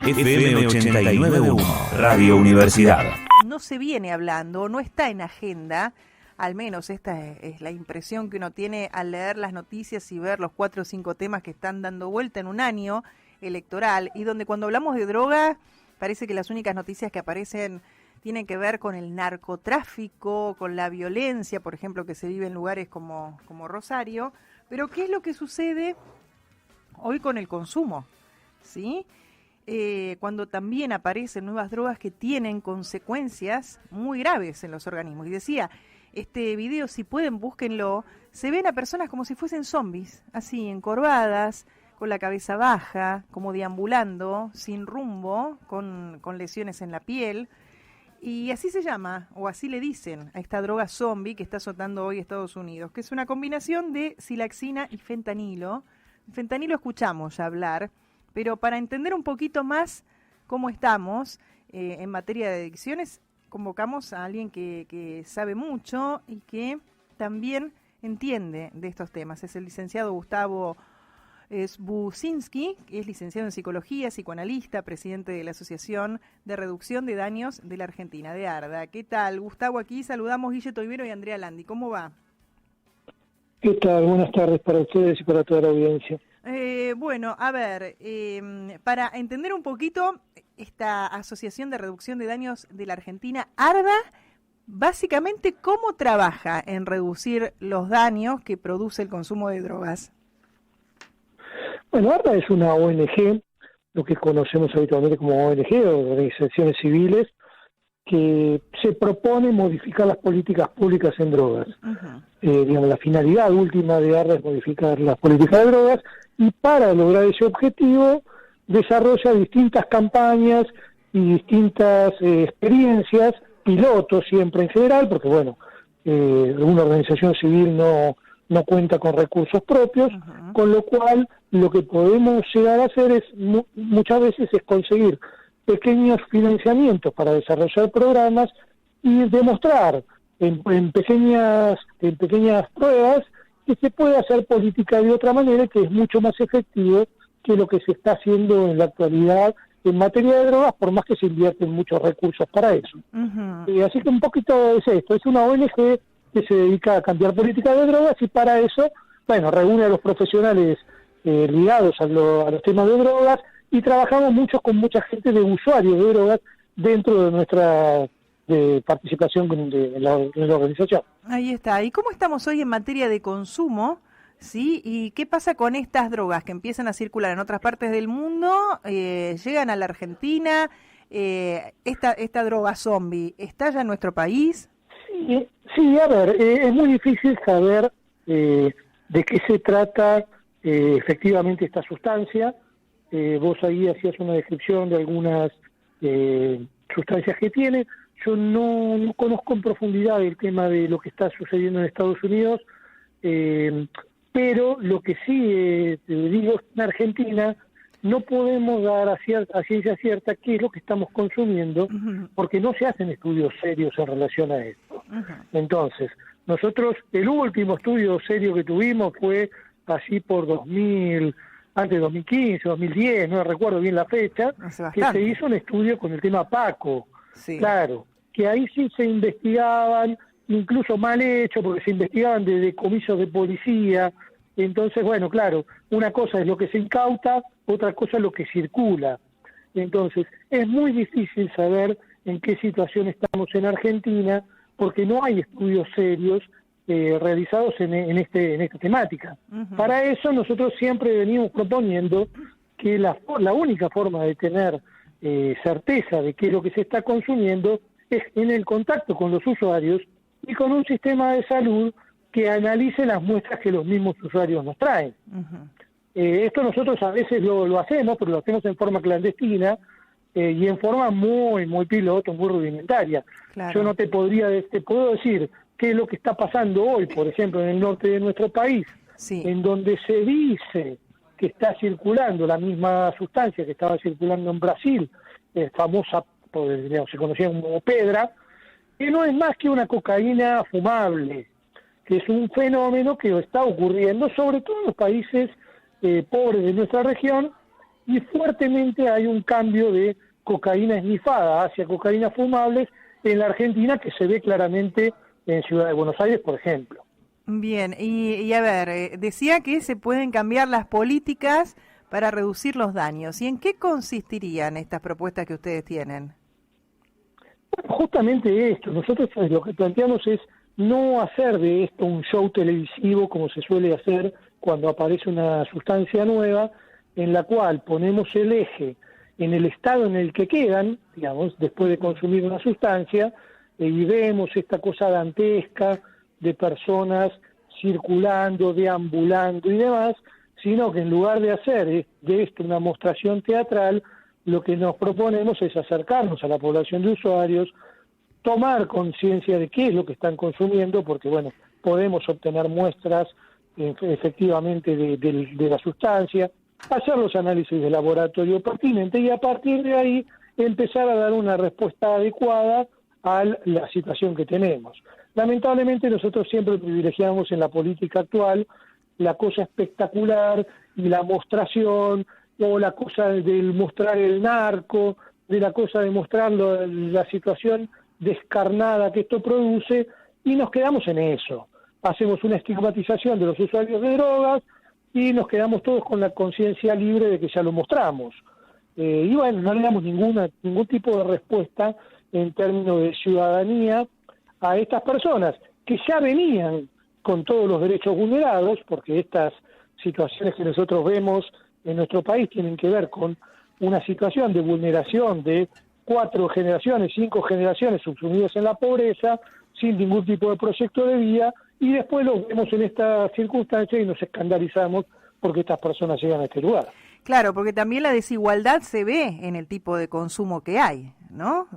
FM 89.1, Radio Universidad. No se viene hablando, no está en agenda, al menos esta es la impresión que uno tiene al leer las noticias y ver los 4 o 5 temas que están dando vuelta en un año electoral, y donde cuando hablamos de droga, parece que las únicas noticias que aparecen tienen que ver con el narcotráfico, con la violencia, por ejemplo, que se vive en lugares como Rosario. Pero ¿qué es lo que sucede hoy con el consumo? ¿Sí? Cuando también aparecen nuevas drogas que tienen consecuencias muy graves en los organismos. Y decía, este video, si pueden, búsquenlo, se ven a personas como si fuesen zombies, así, encorvadas, con la cabeza baja, como deambulando, sin rumbo, con lesiones en la piel. Y así se llama, o así le dicen a esta droga zombie que está azotando hoy Estados Unidos, que es una combinación de silaxina y fentanilo. Fentanilo escuchamos ya hablar, pero para entender un poquito más cómo estamos en materia de adicciones, convocamos a alguien que sabe mucho y que también entiende de estos temas. Es el licenciado Gustavo Sbucinski, que es licenciado en Psicología, psicoanalista, presidente de la Asociación de Reducción de Daños de la Argentina, de ARDA. ¿Qué tal, Gustavo? Aquí saludamos Guille Toibero y Andrea Landi. ¿Cómo va? ¿Qué tal? Buenas tardes para ustedes y para toda la audiencia. Bueno, a ver, para entender un poquito esta Asociación de Reducción de Daños de la Argentina, ARDA, básicamente, ¿cómo trabaja en reducir los daños que produce el consumo de drogas? Bueno, ARDA es una ONG, lo que conocemos habitualmente como ONG, o organizaciones civiles, que se propone modificar las políticas públicas en drogas. Digamos, la finalidad última de ARDA es modificar las políticas de drogas, y para lograr ese objetivo desarrolla distintas campañas y distintas experiencias, pilotos siempre en general, porque bueno, una organización civil no cuenta con recursos propios, con lo cual lo que podemos llegar a hacer es muchas veces es conseguir pequeños financiamientos para desarrollar programas y demostrar en pequeñas pruebas que se puede hacer política de otra manera, que es mucho más efectivo que lo que se está haciendo en la actualidad en materia de drogas, por más que se invierten muchos recursos para eso. Así que un poquito es esto, es una ONG que se dedica a cambiar política de drogas, y para eso, bueno, reúne a los profesionales ligados a los temas de drogas, y trabajamos mucho con mucha gente de usuarios de drogas dentro de nuestra participación en la organización. Ahí está. ¿Y cómo estamos hoy en materia de consumo? ¿Sí? ¿Y qué pasa con estas drogas que empiezan a circular en otras partes del mundo? ¿Llegan a la Argentina? ¿Esta droga zombie estalla en nuestro país? Sí, a ver, es muy difícil saber de qué se trata efectivamente esta sustancia. Vos ahí hacías una descripción de algunas sustancias que tiene. Yo no conozco en profundidad el tema de lo que está sucediendo en Estados Unidos, pero lo que sí te digo, en Argentina no podemos dar a ciencia cierta qué es lo que estamos consumiendo, porque no se hacen estudios serios en relación a esto. Entonces, nosotros, el último estudio serio que tuvimos fue así por antes de 2015, 2010, no recuerdo bien la fecha, que se hizo un estudio con el tema Paco. Sí. Claro, que ahí sí se investigaban, incluso mal hecho, porque se investigaban de decomisos de policía. Entonces, bueno, claro, una cosa es lo que se incauta, otra cosa es lo que circula. Entonces, es muy difícil saber en qué situación estamos en Argentina, porque no hay estudios serios realizados en esta temática. Para eso nosotros siempre venimos proponiendo que la única forma de tener certeza de qué es lo que se está consumiendo es en el contacto con los usuarios y con un sistema de salud que analice las muestras que los mismos usuarios nos traen. Esto nosotros a veces lo hacemos, pero lo hacemos en forma clandestina y en forma muy piloto, muy rudimentaria. Claro. Yo no te puedo decir qué es lo que está pasando hoy, por ejemplo, en el norte de nuestro país, en donde se dice que está circulando la misma sustancia que estaba circulando en Brasil, famosa, se conocía como pedra, que no es más que una cocaína fumable, que es un fenómeno que está ocurriendo sobre todo en los países pobres de nuestra región, y fuertemente hay un cambio de cocaína esnifada hacia cocaína fumables en la Argentina, que se ve claramente en Ciudad de Buenos Aires, por ejemplo. Bien, y a ver, decía que se pueden cambiar las políticas para reducir los daños. ¿Y en qué consistirían estas propuestas que ustedes tienen? Bueno, justamente esto, nosotros lo que planteamos es no hacer de esto un show televisivo como se suele hacer cuando aparece una sustancia nueva, en la cual ponemos el eje en el estado en el que quedan, digamos, después de consumir una sustancia, y vemos esta cosa dantesca de personas circulando, deambulando y demás, sino que en lugar de hacer de esto una mostración teatral, lo que nos proponemos es acercarnos a la población de usuarios, tomar conciencia de qué es lo que están consumiendo, porque bueno, podemos obtener muestras efectivamente de la sustancia, hacer los análisis de laboratorio pertinentes y a partir de ahí empezar a dar una respuesta adecuada a la situación que tenemos. Lamentablemente nosotros siempre privilegiamos en la política actual la cosa espectacular y la mostración, o la cosa de mostrar el narco, de la cosa de mostrar la situación descarnada que esto produce, y nos quedamos en eso. Hacemos una estigmatización de los usuarios de drogas y nos quedamos todos con la conciencia libre de que ya lo mostramos. Y bueno, no le damos ningún tipo de respuesta en términos de ciudadanía a estas personas que ya venían con todos los derechos vulnerados, porque estas situaciones que nosotros vemos en nuestro país tienen que ver con una situación de vulneración de 4 generaciones, 5 generaciones subsumidas en la pobreza, sin ningún tipo de proyecto de vida, y después los vemos en esta circunstancia y nos escandalizamos porque estas personas llegan a este lugar. Claro, porque también la desigualdad se ve en el tipo de consumo que hay, ¿no?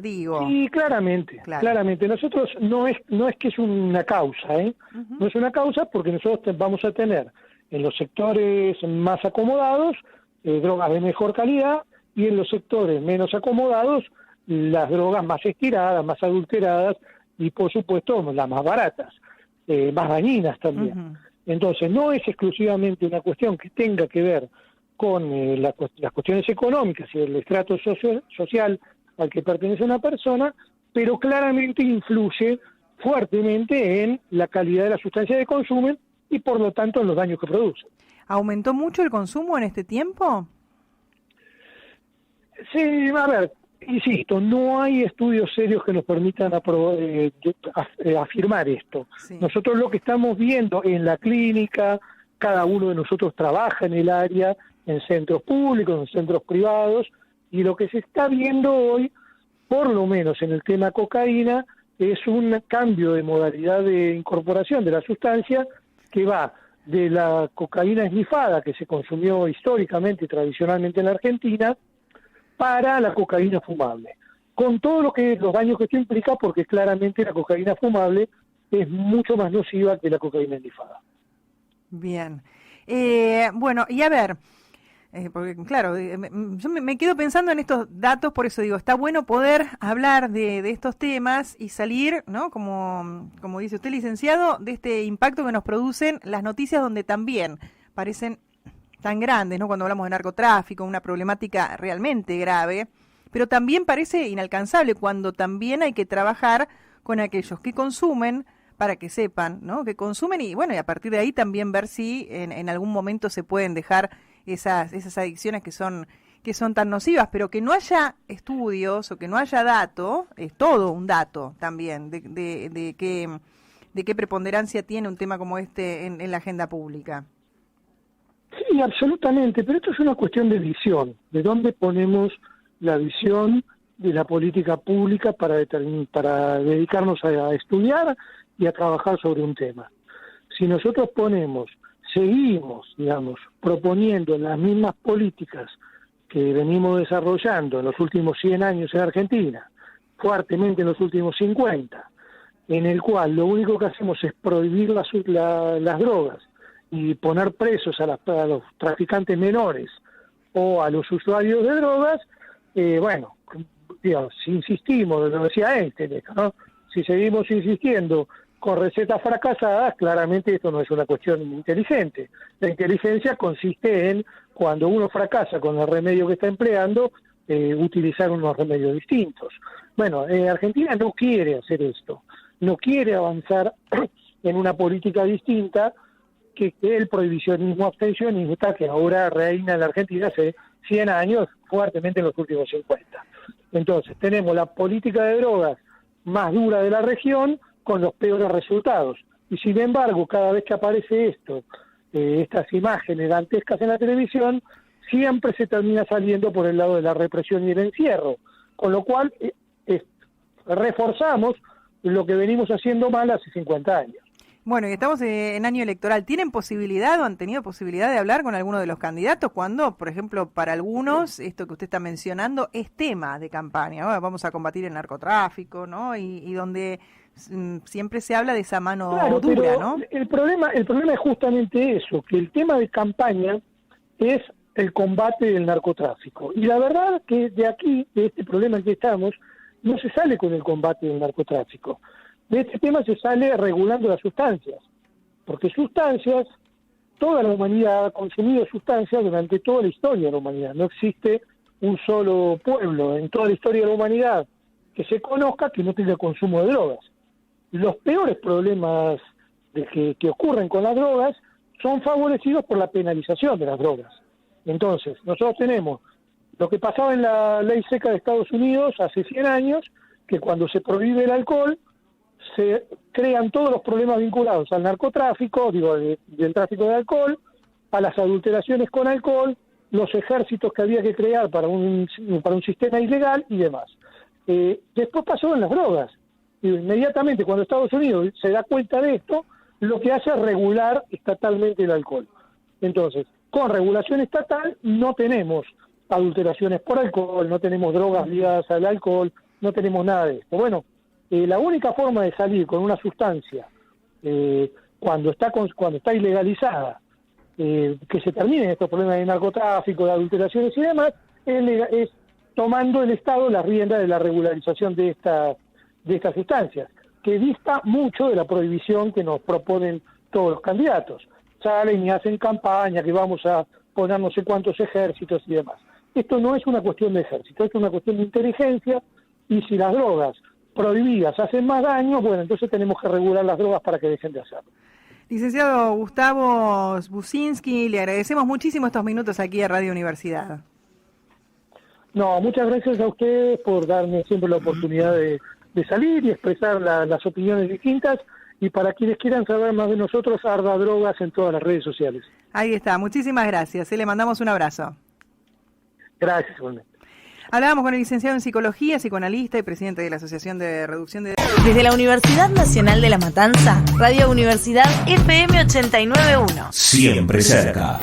Digo. Sí, claramente, claro. Claramente. Nosotros no es que es una causa, Uh-huh. No es una causa porque nosotros vamos a tener en los sectores más acomodados drogas de mejor calidad y en los sectores menos acomodados las drogas más estiradas, más adulteradas y por supuesto las más baratas, más dañinas también. Uh-huh. Entonces no es exclusivamente una cuestión que tenga que ver con las cuestiones económicas y el estrato social al que pertenece una persona, pero claramente influye fuertemente en la calidad de la sustancia que consumen y por lo tanto en los daños que producen. ¿Aumentó mucho el consumo en este tiempo? Sí, a ver, insisto, no hay estudios serios que nos permitan afirmar esto. Sí. Nosotros lo que estamos viendo en la clínica, cada uno de nosotros trabaja en el área, en centros públicos, en centros privados, y lo que se está viendo hoy, por lo menos en el tema cocaína, es un cambio de modalidad de incorporación de la sustancia que va de la cocaína esnifada que se consumió históricamente y tradicionalmente en la Argentina para la cocaína fumable, con todo los daños que esto implica, porque claramente la cocaína fumable es mucho más nociva que la cocaína esnifada. Bien. Bueno, y a ver, porque claro, yo me quedo pensando en estos datos, por eso digo, está bueno poder hablar de estos temas y salir, ¿no? Como dice usted, licenciado, de este impacto que nos producen las noticias donde también parecen tan grandes, ¿no? Cuando hablamos de narcotráfico, una problemática realmente grave, pero también parece inalcanzable cuando también hay que trabajar con aquellos que consumen para que sepan, ¿no? Que consumen y bueno, y a partir de ahí también ver si en algún momento se pueden dejar esas adicciones que son tan nocivas, pero que no haya estudios o que no haya dato, es todo un dato también de qué preponderancia tiene un tema como este en la agenda pública. Sí, absolutamente, pero esto es una cuestión de visión, de dónde ponemos la visión de la política pública para dedicarnos a estudiar y a trabajar sobre un tema. Si nosotros seguimos, digamos, proponiendo las mismas políticas que venimos desarrollando en los últimos 100 años en Argentina, fuertemente en los últimos 50, en el cual lo único que hacemos es prohibir las drogas y poner presos a los traficantes menores o a los usuarios de drogas, bueno, digamos, si insistimos, lo decía Einstein, ¿no? Si seguimos insistiendo con recetas fracasadas, claramente esto no es una cuestión inteligente. La inteligencia consiste en, cuando uno fracasa con el remedio que está empleando, utilizar unos remedios distintos. Bueno, Argentina no quiere hacer esto, no quiere avanzar en una política distinta que el prohibicionismo abstencionista que ahora reina en la Argentina hace 100 años, fuertemente en los últimos 50. Entonces, tenemos la política de drogas más dura de la región con los peores resultados. Y sin embargo, cada vez que aparece esto, estas imágenes dantescas en la televisión, siempre se termina saliendo por el lado de la represión y el encierro. Con lo cual, reforzamos lo que venimos haciendo mal hace 50 años. Bueno, y estamos en año electoral. ¿Tienen posibilidad o han tenido posibilidad de hablar con alguno de los candidatos cuando, por ejemplo, para algunos, esto que usted está mencionando, es tema de campaña? Bueno, vamos a combatir el narcotráfico, ¿no? Y donde siempre se habla de esa mano dura, pero ¿no? El problema es justamente eso, que el tema de campaña es el combate del narcotráfico. Y la verdad que de aquí, de este problema en que estamos, no se sale con el combate del narcotráfico. De este tema se sale regulando las sustancias, porque sustancias, toda la humanidad ha consumido sustancias durante toda la historia de la humanidad. No existe un solo pueblo en toda la historia de la humanidad que se conozca que no tenga consumo de drogas. Los peores problemas que ocurren con las drogas son favorecidos por la penalización de las drogas. Entonces, nosotros tenemos lo que pasaba en la ley seca de Estados Unidos hace 100 años, que cuando se prohíbe el alcohol, se crean todos los problemas vinculados al narcotráfico, del tráfico de alcohol, a las adulteraciones con alcohol, los ejércitos que había que crear para un sistema ilegal y demás. Después pasó en las drogas. Y inmediatamente cuando Estados Unidos se da cuenta de esto, lo que hace es regular estatalmente el alcohol. Entonces, con regulación estatal no tenemos adulteraciones por alcohol, no tenemos drogas ligadas al alcohol, no tenemos nada de esto. Bueno, la única forma de salir con una sustancia cuando está ilegalizada, que se terminen estos problemas de narcotráfico, de adulteraciones y demás, es tomando el Estado la rienda de la regularización de estas sustancias, que dista mucho de la prohibición que nos proponen todos los candidatos. Salen y hacen campaña, que vamos a poner no sé cuántos ejércitos y demás. Esto no es una cuestión de ejército, esto es una cuestión de inteligencia, y si las drogas prohibidas hacen más daño, bueno, entonces tenemos que regular las drogas para que dejen de hacerlo. Licenciado Gustavo Buczynski, le agradecemos muchísimo estos minutos aquí a Radio Universidad. No, muchas gracias a ustedes por darme siempre la oportunidad de salir y expresar las opiniones distintas, y para quienes quieran saber más de nosotros, Arda Drogas en todas las redes sociales. Ahí está, muchísimas gracias, le mandamos un abrazo. Gracias, igualmente. Hablábamos con el licenciado en Psicología, psicoanalista y presidente de la Asociación de Reducción de... Desde la Universidad Nacional de La Matanza, Radio Universidad FM 89.1. Siempre cerca.